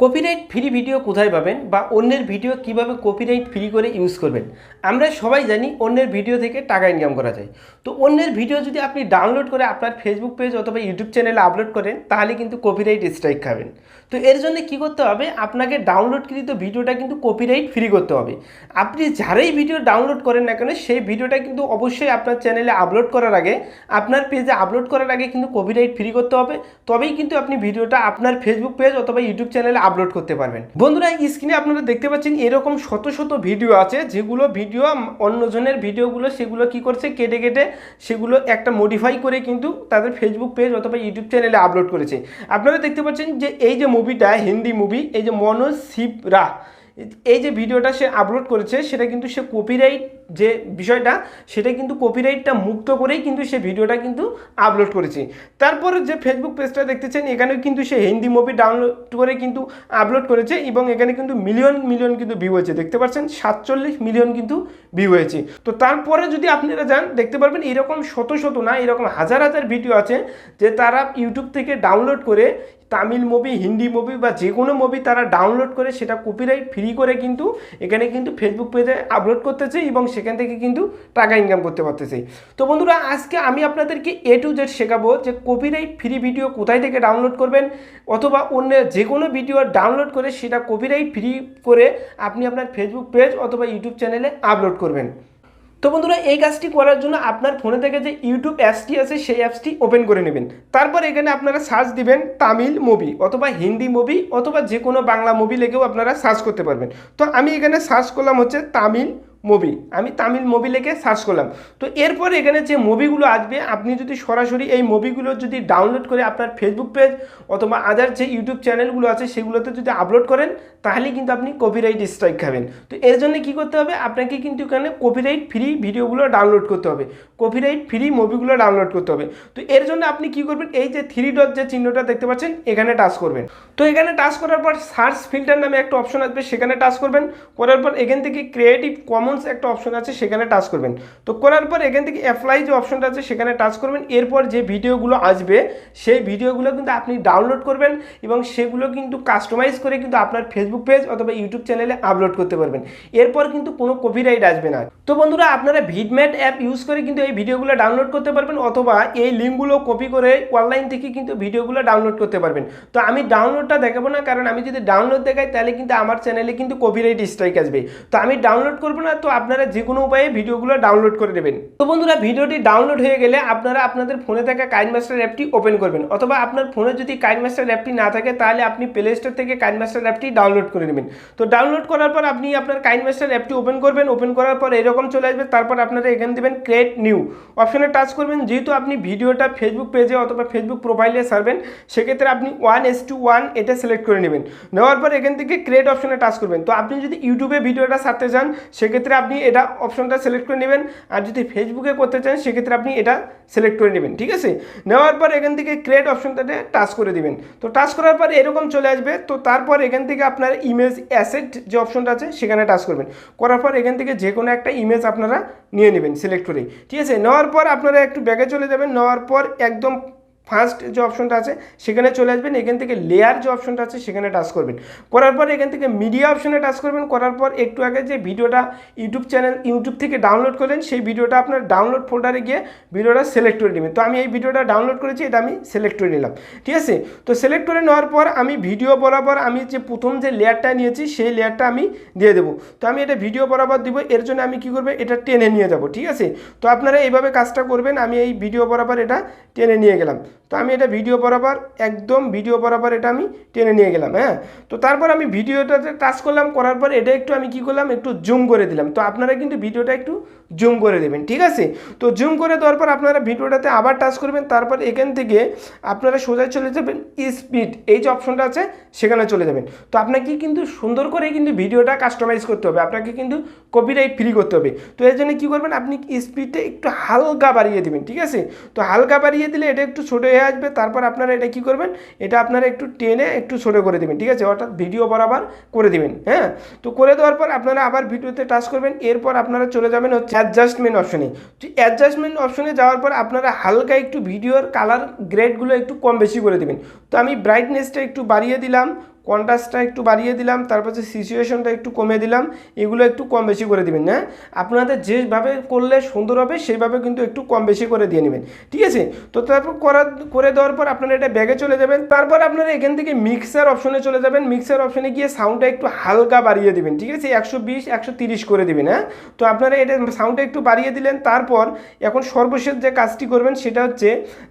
Copyright free video কোথায় পাবেন বা অন্যের ভিডিও কিভাবে কপিরাইট ফ্রি করে ইউজ করবেন। আমরা সবাই জানি অন্যের ভিডিও থেকে টাকা ইনকাম করা যায়। তো অন্যের ভিডিও যদি আপনি ডাউনলোড করে আপনার ফেসবুক পেজ অথবা ইউটিউব চ্যানেলে আপলোড করেন তাহলে কিন্তু কপিরাইট স্ট্রাইক খাবেন। তো এর জন্য কি করতে হবে, আপনাকে ডাউনলোডকৃত ভিডিওটা কিন্তু কপিরাইট ফ্রি করতে হবে। আপনি যারাই ভিডিও ডাউনলোড করেন না কেন সেই ভিডিওটা কিন্তু অবশ্যই আপনার চ্যানেলে আপলোড করার আগে, আপনার পেজে আপলোড করার আগে কিন্তু কপিরাইট ফ্রি করতে হবে। তবেই কিন্তু আপনি ভিডিওটা আপনার ফেসবুক পেজ অথবা ইউটিউব চ্যানেলে আপলোড করতে পারবেন। বন্ধুরা, স্ক্রিনে আপনারা দেখতে পাচ্ছেন এরকম শত শত ভিডিও আছে, যেগুলো ভিডিও অন্যজনের ভিডিওগুলো সেগুলো কি করছে, কেটে কেটে সেগুলো একটা মডিফাই করে কিন্তু তাদের ফেসবুক পেজ অথবা ইউটিউব চ্যানেলে আপলোড করেছে। আপনারা দেখতে পাচ্ছেন যে এই যে মুভিটা, হিন্দি মুভি, এই যে মনোজ শিবরা, এই যে ভিডিওটা সে আপলোড করেছে সেটা কিন্তু সে কপিরাইট যে বিষয়টা সেটা কিন্তু কপিরাইটটা মুক্ত করেই কিন্তু সে ভিডিওটা কিন্তু আপলোড করেছে। তারপর যে ফেসবুক পেজটা দেখতেছেন এখানেও কিন্তু সে হিন্দি মুভি ডাউনলোড করে কিন্তু আপলোড করেছে এবং এখানে কিন্তু মিলিয়ন মিলিয়ন কিন্তু ভিউ হয়েছে। দেখতে পাচ্ছেন 47 মিলিয়ন কিন্তু ভিউ হয়েছে। তো তারপরে যদি আপনারা যান দেখতে পারবেন এরকম শত শত না, এরকম হাজার হাজার ভিডিও আছে যে তারা ইউটিউব থেকে ডাউনলোড করে তামিল মুভি, হিন্দি মুভি বা যে কোনো মুভি তারা ডাউনলোড করে সেটা কপিরাইট ফ্রি করে কিন্তু এখানে কিন্তু ফেসবুক পেজে আপলোড করতেছে এবং সেখান থেকে কিন্তু টাকা ইনকাম করতে পারতেছে। তো বন্ধুরা, আজকে আমি আপনাদেরকে A to Z শেখাবো যে কপিরাইট ফ্রি ভিডিও কোথায় থেকে ডাউনলোড করবেন, অথবা অন্য যে কোনো ভিডিও ডাউনলোড করে সেটা কপিরাইট ফ্রি করে আপনি আপনার ফেসবুক পেজ অথবা ইউটিউব চ্যানেলে আপলোড করবেন। তো বন্ধুরা, এই কাজটি করার জন্য আপনার ফোনে থেকে যে ইউটিউব অ্যাপসটি আছে সেই অ্যাপসটি ওপেন করে নেবেন। তারপর এখানে আপনারা সার্চ দিবেন তামিল মুভি অথবা হিন্দি মুভি অথবা যে কোনো বাংলা মুভি লেগেও আপনারা সার্চ করতে পারবেন। তো আমি এখানে সার্চ করলাম হচ্ছে তামিল মুভি, আমি তামিল মুভি লিখে সার্চ করলাম। তো এরপর এখানে যে মুভিগুলো আসবে আপনি যদি সরাসরি এই মুভিগুলো যদি ডাউনলোড করে আপনার ফেসবুক পেজ অথবা আদার যে ইউটিউব চ্যানেলগুলো আছে সেগুলোতে যদি আপলোড করেন তাহলে কিন্তু আপনি কপিরাইট স্ট্রাইক খাবেন। তো এর জন্য কি করতে হবে, আপনাকে কিন্তু এখানে কপিরাইট ফ্রি ভিডিওগুলো ডাউনলোড করতে হবে, কপিরাইট ফ্রি মুভিগুলো ডাউনলোড করতে হবে। তো এর জন্য আপনি কি করবেন, এই যে 3 ডট যে চিহ্নটা দেখতে পাচ্ছেন এখানে টাচ করবেন। তো এখানে টাচ করার পর সার্চ ফিল্টার নামে একটা অপশন আসবে, সেখানে টাচ করবেন। করার পর এখান থেকে ক্রিয়েটিভ কমন্স একটা অপশন আছে সেখানে টাচ করবেন। তো করার পর এখান থেকে অ্যাপ্লাই যে অপশনটা আছে সেখানে টাচ করবেন। এরপর যে ভিডিওগুলো আসবে সেই ভিডিওগুলো কিন্তু আপনি ডাউনলোড করবেন এবং সেগুলো কিন্তু কাস্টমাইজ করে কিন্তু আপনার ফেসবুক পেজ অথবা ইউটিউব চ্যানেলে আপলোড করতে পারবেন। এরপর কিন্তু কোনো কপিরাইট আসবে না। তো বন্ধুরা, আপনারা ভিডমেট অ্যাপ ইউজ করে কিন্তু এই ভিডিওগুলো ডাউনলোড করতে পারবেন অথবা এই লিঙ্কগুলো কপি করে অনলাইন থেকে কিন্তু ভিডিওগুলো ডাউনলোড করতে পারবেন। তো আমি ডাউনলোডটা দেখাবো না, কারণ আমি যদি ডাউনলোড দেখাই তাহলে কিন্তু আমার চ্যানেলে কিন্তু কপিরাইট স্ট্রাইক আসবে। তো আমি ডাউনলোড করবো না, তো আপনারা যে কোনো উপায়ে ভিডিওগুলো ডাউনলোড করে নেবেন। তো বন্ধুরা, ভিডিওটি ডাউনলোড হয়ে গেলে আপনারা আপনাদের ফোনে থাকা কাইনমাস্টার অ্যাপটি ওপেন করবেন, অথবা আপনার ফোনে যদি কাইনমাস্টার অ্যাপটি না থাকে তাহলে আপনি প্লে স্টোর থেকে কাইনমাস্টার অ্যাপটি ডাউনলোড করে নেবেন। তো ডাউনলোড করার পর আপনি আপনার কাইনমাস্টার অ্যাপটি ওপেন করবেন। ওপেন করার পর এরকম চলে আসবে। তারপর আপনারা এখানে দেবেন ক্রিয়েট নিউ অপশনে টাচ করবেন। যেহেতু আপনি ভিডিওটা ফেসবুক পেজে অথবা ফেসবুক প্রোফাইলে ছাড়বেন সেক্ষেত্রে আপনি 1:1 এটা সিলেক্ট করে নেবেন। নেওয়ার পর এখান থেকে ক্রিয়েট অপশনে টাচ করবেন। তো আপনি যদি ইউটিউবে ভিডিওটা ছাড়তে চান সেক্ষেত্রে আপনি এটা অপশনটা সিলেক্ট করে নেবেন, আর যদি ফেসবুকে করতে চান সেক্ষেত্রে আপনি এটা সিলেক্ট করে নেবেন। ঠিক আছে, নেওয়ার পর এখান থেকে ক্রিয়েট অপশনটাতে টাচ করে দিবেন। তো টাচ করার পর এরকম চলে আসবে। তো তারপর এখান থেকে আপনার ইমেজ অ্যাসেট যে অপশনটা আছে সেখানে টাচ করবেন। করার পর এখান থেকে যে কোনো একটা ইমেজ আপনারা নিয়ে নেবেন সিলেক্ট করে। ঠিক আছে, নেওয়ার পর আপনারা একটু ব্যাগে চলে যাবেন। নেওয়ার পর একদম ফার্স্ট যে অপশনটা আছে সেখানে চলে আসবেন। এখান থেকে লেয়ার যে অপশনটা আছে সেখানে টাচ করবেন। করার পর এখান থেকে মিডিয়া অপশনে টাচ করবেন। করার পর একটু আগে যে ভিডিওটা ইউটিউব থেকে ডাউনলোড করেন সেই ভিডিওটা আপনার ডাউনলোড ফোল্ডারে গিয়ে ভিডিওটা সিলেক্ট করে নেবেন। তো আমি এই ভিডিওটা ডাউনলোড করেছি, এটা আমি সিলেক্ট করে নিলাম। ঠিক আছে, তো সিলেক্ট করে নেওয়ার পর আমি ভিডিও বরাবর আমি যে প্রথম যে লেয়ারটা নিয়েছি সেই লেয়ারটা আমি দিয়ে দেবো। তো আমি এটা ভিডিও বরাবর দিব, এর জন্য আমি কি করবো, এটা টেনে নিয়ে যাব। ঠিক আছে, তো আপনারা এইভাবে কাজটা করবেন। আমি এই ভিডিও বরাবর এটা টেনে নিয়ে গেলাম। তো আমি এটা ভিডিও বরাবর একদম ভিডিও বরাবর এটা আমি টেনে নিয়ে গেলাম। হ্যাঁ, তো তারপর আমি ভিডিওটাতে টাচ করলাম। করার পর এটা একটু আমি কি করলাম, একটু জুম করে দিলাম। তো আপনারা কিন্তু ভিডিওটা একটু জুম করে দেবেন। ঠিক আছে, তো জুম করে দেওয়ার পর আপনারা ভিডিওটাতে আবার টাচ করবেন। তারপর এখান থেকে আপনারা সোজা চলে যাবেন স্পিড, এই যে অপশনটা আছে সেখানে চলে যাবেন। তো আপনাকে কিন্তু সুন্দর করে কিন্তু ভিডিওটা কাস্টমাইজ করতে হবে, আপনাকে কিন্তু কপিরাইট ফ্রি করতে হবে। তো এর জন্য কী করবেন, আপনি স্পিডটা একটু হালকা বাড়িয়ে দেবেন। ঠিক আছে, তো হালকা বাড়িয়ে দিলে এটা একটু ছোটো হয়ে আসবে। তারপর আপনারা এটা কি করবেন, এটা আপনারা একটু টেনে একটু ছোটো করে দেবেন। ঠিক আছে, অর্থাৎ ভিডিও বরাবর করে দেবেন। হ্যাঁ, তো করে দেওয়ার পর আপনারা আবার ভিডিওতে টাচ করবেন। এরপর আপনারা চলে যাবেন হচ্ছে অ্যাডজাস্টমেন্ট অপশনে। তো অ্যাডজাস্টমেন্ট অপশনে যাওয়ার পর আপনারা হালকা একটু ভিডিওর কালার গ্রেডগুলো একটু কম বেশি করে দেবেন। তো আমি ব্রাইটনেসটা একটু বাড়িয়ে দিলাম। কন্ট্রাস্টটা একটু বাড়িয়ে দিলাম, তারপর যে সিচুয়েশনটা একটু কমে দিলাম, এগুলো একটু কম বেশি করে দিবেন। হ্যাঁ, আপনাদের যেভাবে করলে সুন্দর হবে সেইভাবে কিন্তু একটু কম বেশি করে দিয়ে নেবেন, ঠিক আছে। তো তারপর করে দেওয়ার পর আপনারা এটা ব্যাগে চলে যাবেন। তারপর আপনারা এখান থেকে মিক্সার অপশনে চলে যাবেন। মিক্সার অপশনে গিয়ে সাউন্ডটা একটু হালকা বাড়িয়ে দিবেন, ঠিক আছে, 120 130 করে দিবেন। হ্যাঁ, তো আপনারা এটা সাউন্ডটা একটু বাড়িয়ে দিলেন। তারপর এখন সর্বশেষ যে কাজটি করবেন সেটা হচ্ছে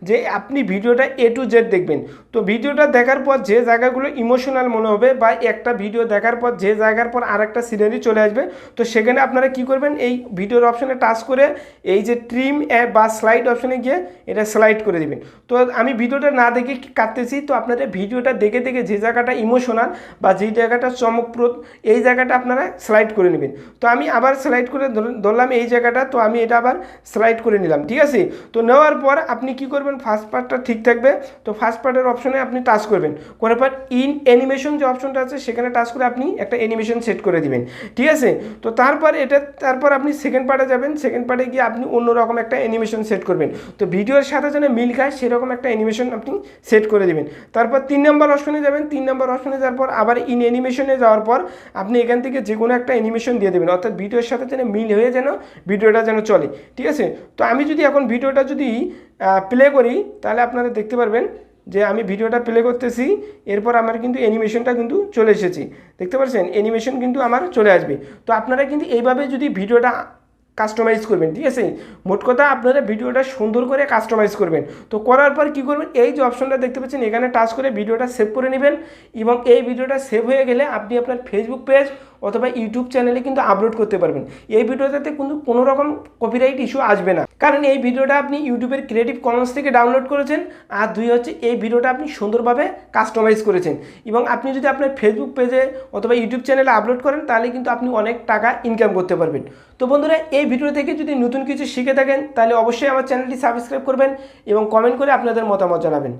যে আপনি ভিডিওটা A to Z দেখবেন। তো ভিডিওটা দেখার পর যে জায়গাগুলো ইমোশনাল মনে হবে বা একটা ভিডিও দেখার পর যে জায়গার পর আরেকটা সিনারি চলে আসবে, তো সেখানে আপনারা কি করবেন, এই ভিডিওর অপশনে টাচ করে এই যে ট্রিম বা স্লাইড অপশনে গিয়ে এটা স্লাইড করে দিবেন। তো আমি ভিডিওটা না দেখে কাটতেছি, তো আপনারা ভিডিওটা দেখে দেখে যে জায়গাটা ইমোশনাল বা যে জায়গাটা চমকপ্রদ এই জায়গাটা আপনারা স্লাইড করে নেবেন। তো আমি আবার স্লাইড করে ধরলাম এই জায়গাটা, তো আমি এটা আবার স্লাইড করে নিলাম, ঠিক আছে। তো নেওয়ার পর আপনি কি করবেন, ফার্স্ট পার্টটা ঠিক থাকবে, তো ফার্স্ট পার্টের অপশনে আপনি টাচ করবেন, করার পর ইন অ্যানিমেশন যে অপশনটা আছে সেখানে টাচ করে আপনি একটা অ্যানিমেশন সেট করে দিবেন, ঠিক আছে। তো তারপর আপনি সেকেন্ড পার্টে যাবেন। সেকেন্ড পার্টে গিয়ে আপনি অন্যরকম একটা অ্যানিমেশন সেট করবেন, তো ভিডিওর সাথে যেন মিল খায় সেরকম একটা অ্যানিমেশন আপনি সেট করে দিবেন। তারপর 3 নম্বর অপশনে যাবেন। 3 নম্বর অপশনে যাওয়ার পর আবার ইন অ্যানিমেশনে যাওয়ার পর আপনি এখান থেকে যে কোনো একটা অ্যানিমেশন দিয়ে দেবেন, অর্থাৎ ভিডিওর সাথে যেন মিল হয়ে যেন ভিডিওটা যেন চলে, ঠিক আছে। তো আমি যদি এখন ভিডিওটা যদি প্লে করি তাহলে আপনারা দেখতে পারবেন যে আমি ভিডিওটা প্লে করতেছি, এরপর আমার কিন্তু অ্যানিমেশনটা কিন্তু চলে এসেছে, দেখতে পাচ্ছেন অ্যানিমেশন কিন্তু আমার চলে আসবে। তো আপনারা কিন্তু এইভাবে যদি ভিডিওটা কাস্টমাইজ করবেন, ঠিক আছে। মোট কথা আপনারা ভিডিওটা সুন্দর করে কাস্টমাইজ করবেন। তো করার পর কী করবেন, এই যে অপশনটা দেখতে পাচ্ছেন এখানে টাচ করে ভিডিওটা সেভ করে নেবেন, এবং এই ভিডিওটা সেভ হয়ে গেলে আপনি আপনার ফেসবুক পেজ অথবা ইউটিউব চ্যানেলে কিন্তু আপলোড করতে পারবেন। এই ভিডিওটাতে কিন্তু কোনো রকম কপিরাইট ইস্যু আসবে না, কারণ এই ভিডিওটা আপনি ইউটিউবের ক্রিয়েটিভ কমন্স থেকে ডাউনলোড করেছেন, আর 2 হচ্ছে এই ভিডিওটা আপনি সুন্দরভাবে কাস্টমাইজ করেছেন, এবং আপনি যদি আপনার ফেসবুক পেজে অথবা ইউটিউব চ্যানেলে আপলোড করেন তাহলে কিন্তু আপনি অনেক টাকা ইনকাম করতে পারবেন। তো বন্ধুরা, এই ভিডিও থেকে যদি নতুন কিছু শিখে থাকেন তাহলে অবশ্যই আমার চ্যানেলটি সাবস্ক্রাইব করবেন এবং কমেন্ট করে আপনাদের মতামত জানাবেন।